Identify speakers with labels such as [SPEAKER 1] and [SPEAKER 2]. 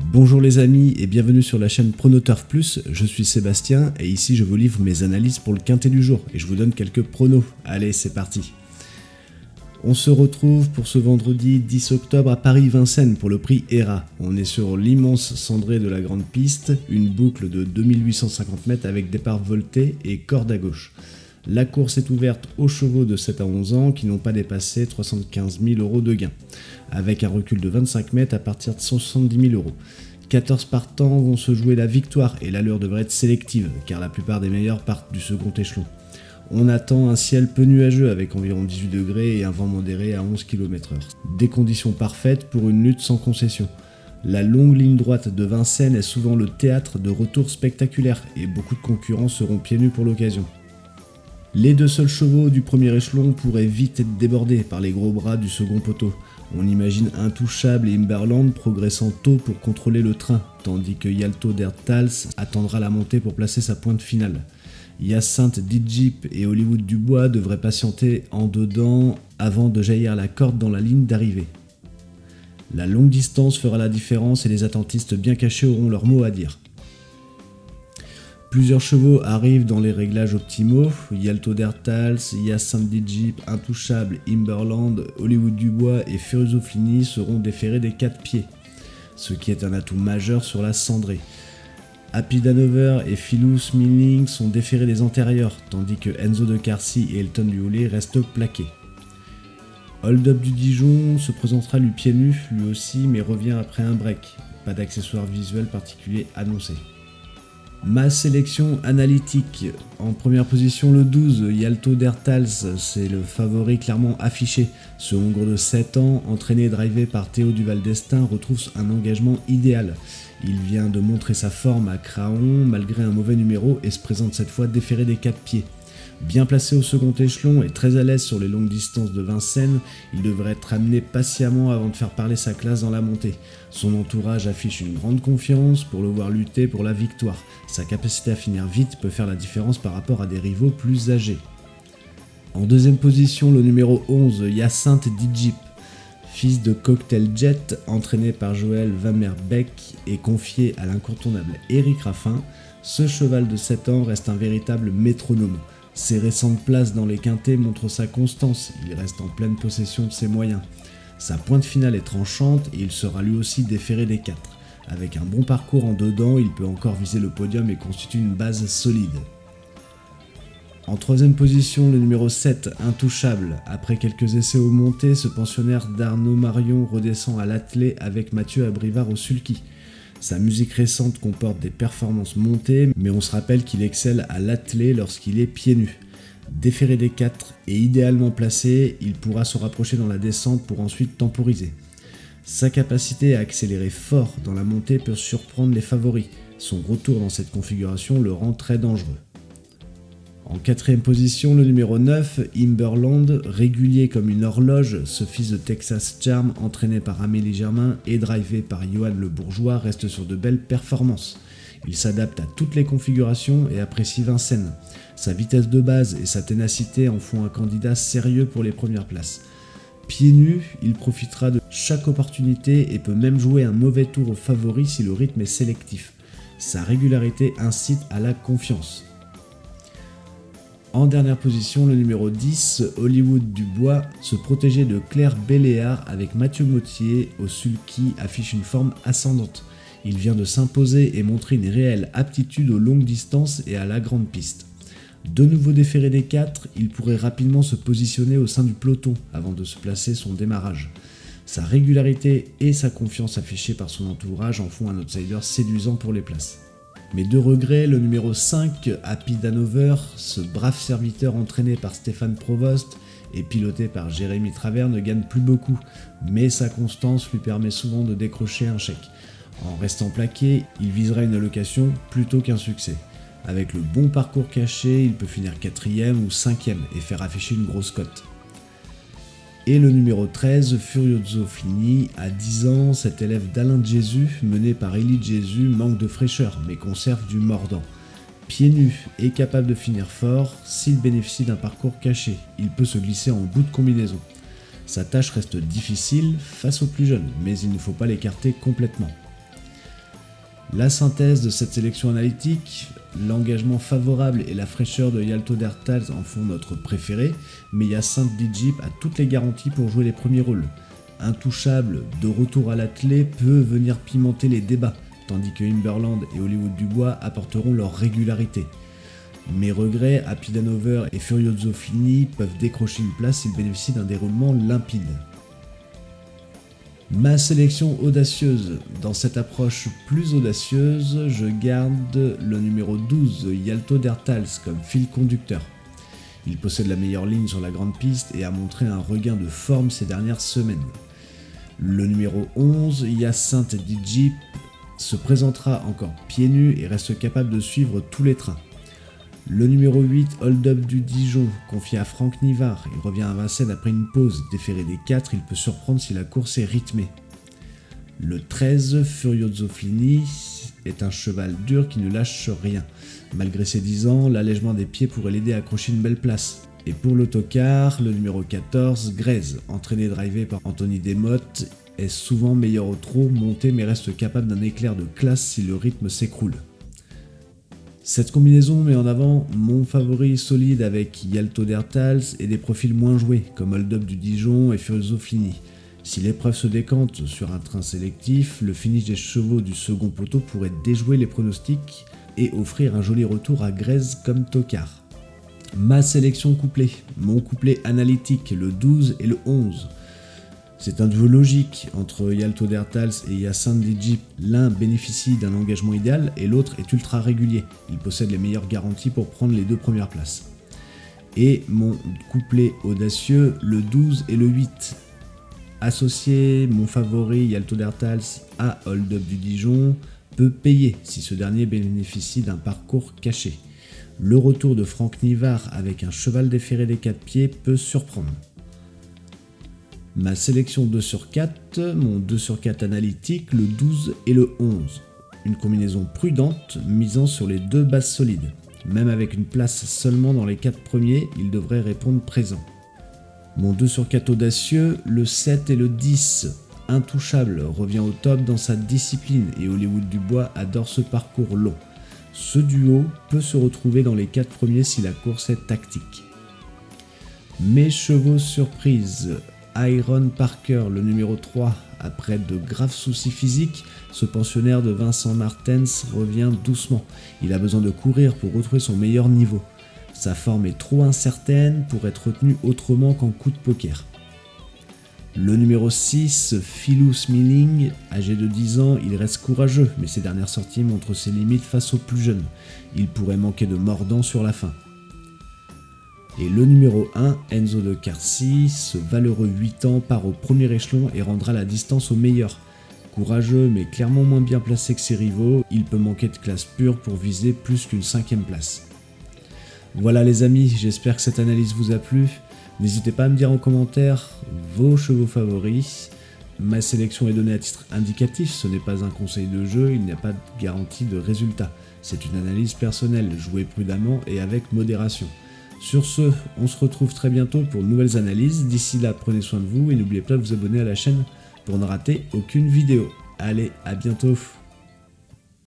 [SPEAKER 1] Bonjour les amis et bienvenue sur la chaîne Pronoturf Plus, je suis Sébastien et ici je vous livre mes analyses pour le quintet du jour et je vous donne quelques pronos. Allez, c'est parti. On se retrouve pour ce vendredi 10 octobre à Paris-Vincennes pour le prix ERA. On est sur l'immense cendré de la grande piste, une boucle de 2850 mètres avec départ volté et corde à gauche. La course est ouverte aux chevaux de 7 à 11 ans qui n'ont pas dépassé 75 000 € de gain, avec un recul de 25 mètres à partir de 70 000 €. 14 partants vont se jouer la victoire et l'allure devrait être sélective, car la plupart des meilleurs partent du second échelon. On attend un ciel peu nuageux avec environ 18 degrés et un vent modéré à 11 km/h. Des conditions parfaites pour une lutte sans concession. La longue ligne droite de Vincennes est souvent le théâtre de retours spectaculaires et beaucoup de concurrents seront pieds nus pour l'occasion. Les deux seuls chevaux du premier échelon pourraient vite être débordés par les gros bras du second poteau. On imagine Intouchable et Imberland progressant tôt pour contrôler le train, tandis que Yalto der Tals attendra la montée pour placer sa pointe finale. Hyacinthe Dijip et Hollywood Dubois devraient patienter en dedans avant de jaillir la corde dans la ligne d'arrivée. La longue distance fera la différence et les attentistes bien cachés auront leur mot à dire. Plusieurs chevaux arrivent dans les réglages optimaux, Yalto der Tals, Hyacinthe Dijip, Intouchable, Imberland, Hollywood Dubois et Furioso Fini seront déférés des 4 pieds, ce qui est un atout majeur sur la cendrée. Happy Danover et Philous Milling sont déférés des antérieurs, tandis que Enzo de Carcy et Elton du Houlet restent plaqués. Hold Up du Dijon se présentera lui pieds nus, lui aussi, mais revient après un break. Pas d'accessoires visuels particuliers annoncés. Ma sélection analytique. En première position, le 12, Yalto der Tals, c'est le favori clairement affiché. Ce Hongre de 7 ans, entraîné et drivé par Théo Duval d'Estaing, retrouve un engagement idéal. Il vient de montrer sa forme à Craon malgré un mauvais numéro et se présente cette fois déféré des 4 pieds. Bien placé au second échelon et très à l'aise sur les longues distances de Vincennes, il devrait être amené patiemment avant de faire parler sa classe dans la montée. Son entourage affiche une grande confiance pour le voir lutter pour la victoire. Sa capacité à finir vite peut faire la différence par rapport à des rivaux plus âgés. En deuxième position, le numéro 11, Hyacinthe Dijip. Fils de Cocktail Jet, entraîné par Joël Vamerbeck et confié à l'incontournable Éric Raffin, ce cheval de 7 ans reste un véritable métronome. Ses récentes places dans les quintets montrent sa constance, il reste en pleine possession de ses moyens. Sa pointe finale est tranchante et il sera lui aussi déféré des 4. Avec un bon parcours en dedans, il peut encore viser le podium et constitue une base solide. En troisième position, le numéro 7, Intouchable. Après quelques essais au monté, ce pensionnaire d'Arnaud Marion redescend à l'attelé avec Mathieu Abrivard au sulky. Sa musique récente comporte des performances montées, mais on se rappelle qu'il excelle à l'attelé lorsqu'il est pieds nus. Déféré des 4 et idéalement placé, il pourra se rapprocher dans la descente pour ensuite temporiser. Sa capacité à accélérer fort dans la montée peut surprendre les favoris. Son retour dans cette configuration le rend très dangereux. En quatrième position, le numéro 9, Imberland, régulier comme une horloge, ce fils de Texas Charm, entraîné par Amélie Germain et drivé par Johan Le Bourgeois, reste sur de belles performances. Il s'adapte à toutes les configurations et apprécie Vincennes. Sa vitesse de base et sa ténacité en font un candidat sérieux pour les premières places. Pieds nus, il profitera de chaque opportunité et peut même jouer un mauvais tour au favori si le rythme est sélectif. Sa régularité incite à la confiance. En dernière position, le numéro 10, Hollywood Dubois, se protéger de Claire Belléard avec Mathieu Gauthier au sulky affiche une forme ascendante. Il vient de s'imposer et montrer une réelle aptitude aux longues distances et à la grande piste. De nouveau déféré des 4, il pourrait rapidement se positionner au sein du peloton avant de se placer son démarrage. Sa régularité et sa confiance affichée par son entourage en font un outsider séduisant pour les places. Mais de regret, le numéro 5, Happy Danover, ce brave serviteur entraîné par Stéphane Provost et piloté par Jérémy Travers ne gagne plus beaucoup, mais sa constance lui permet souvent de décrocher un chèque. En restant plaqué, il visera une allocation plutôt qu'un succès. Avec le bon parcours caché, il peut finir 4e ou 5e et faire afficher une grosse cote. Et le numéro 13, Furioso Fini, à 10 ans, cet élève d'Alain Jésus, mené par Élie Jésus, manque de fraîcheur, mais conserve du mordant. Pieds nus et capable de finir fort, s'il bénéficie d'un parcours caché, il peut se glisser en bout de combinaison. Sa tâche reste difficile face aux plus jeunes, mais il ne faut pas l'écarter complètement. La synthèse de cette sélection analytique, l'engagement favorable et la fraîcheur de Yalto Dertals en font notre préféré, mais Hyacinthe Dijip a toutes les garanties pour jouer les premiers rôles. Intouchable, de retour à l'attelé, peut venir pimenter les débats, tandis que Imberland et Hollywood Dubois apporteront leur régularité. Mes regrets, Happy Hanover et Furioso Fini peuvent décrocher une place s'ils bénéficient d'un déroulement limpide. Ma sélection audacieuse. Dans cette approche plus audacieuse, je garde le numéro 12, Yalto Dertals, comme fil conducteur. Il possède la meilleure ligne sur la grande piste et a montré un regain de forme ces dernières semaines. Le numéro 11, Hyacinthe Dijip, se présentera encore pieds nus et reste capable de suivre tous les trains. Le numéro 8, Hold Up du Dijon, confié à Franck Nivard, il revient à Vincennes après une pause. Déféré des 4, il peut surprendre si la course est rythmée. Le 13, Furioso Fini, est un cheval dur qui ne lâche rien. Malgré ses 10 ans, l'allègement des pieds pourrait l'aider à accrocher une belle place. Et pour l'autocar, le numéro 14, Grèze, entraîné et drivé par Anthony Desmottes, est souvent meilleur au trot, monté mais reste capable d'un éclair de classe si le rythme s'écroule. Cette combinaison met en avant mon favori solide avec Yalto Dertals et des profils moins joués comme Hold Up du Dijon et Furioso Fini. Si l'épreuve se décante sur un train sélectif, le finish des chevaux du second poteau pourrait déjouer les pronostics et offrir un joli retour à Grèze comme tocard. Ma sélection couplée, mon couplet analytique, le 12 et le 11. C'est un duo logique entre Yalto Dertals et Hyacinthe Dijip. L'un bénéficie d'un engagement idéal et l'autre est ultra régulier. Il possède les meilleures garanties pour prendre les 2 premières places. Et mon couplet audacieux, le 12 et le 8. Associer mon favori Yalto Dertals à Hold Up du Dijon peut payer si ce dernier bénéficie d'un parcours caché. Le retour de Franck Nivard avec un cheval déféré des 4 pieds peut surprendre. Ma sélection 2 sur 4, mon 2 sur 4 analytique, le 12 et le 11. Une combinaison prudente misant sur les 2 bases solides. Même avec une place seulement dans les 4 premiers, il devrait répondre présent. Mon 2 sur 4 audacieux, le 7 et le 10. Intouchable revient au top dans sa discipline et Hollywood Dubois adore ce parcours long. Ce duo peut se retrouver dans les 4 premiers si la course est tactique. Mes chevaux surprises. Iron Parker, le numéro 3, après de graves soucis physiques, ce pensionnaire de Vincent Martens revient doucement. Il a besoin de courir pour retrouver son meilleur niveau. Sa forme est trop incertaine pour être retenue autrement qu'en coup de poker. Le numéro 6, Philou Smiling, âgé de 10 ans, il reste courageux, mais ses dernières sorties montrent ses limites face aux plus jeunes. Il pourrait manquer de mordant sur la fin. Et le numéro 1, Enzo de Carcy, ce valeureux 8 ans part au premier échelon et rendra la distance au meilleur. Courageux mais clairement moins bien placé que ses rivaux, il peut manquer de classe pure pour viser plus qu'une 5e place. Voilà les amis, j'espère que cette analyse vous a plu. N'hésitez pas à me dire en commentaire vos chevaux favoris. Ma sélection est donnée à titre indicatif, ce n'est pas un conseil de jeu, il n'y a pas de garantie de résultat. C'est une analyse personnelle, jouez prudemment et avec modération. Sur ce, on se retrouve très bientôt pour de nouvelles analyses. D'ici là, prenez soin de vous et n'oubliez pas de vous abonner à la chaîne pour ne rater aucune vidéo. Allez, à bientôt!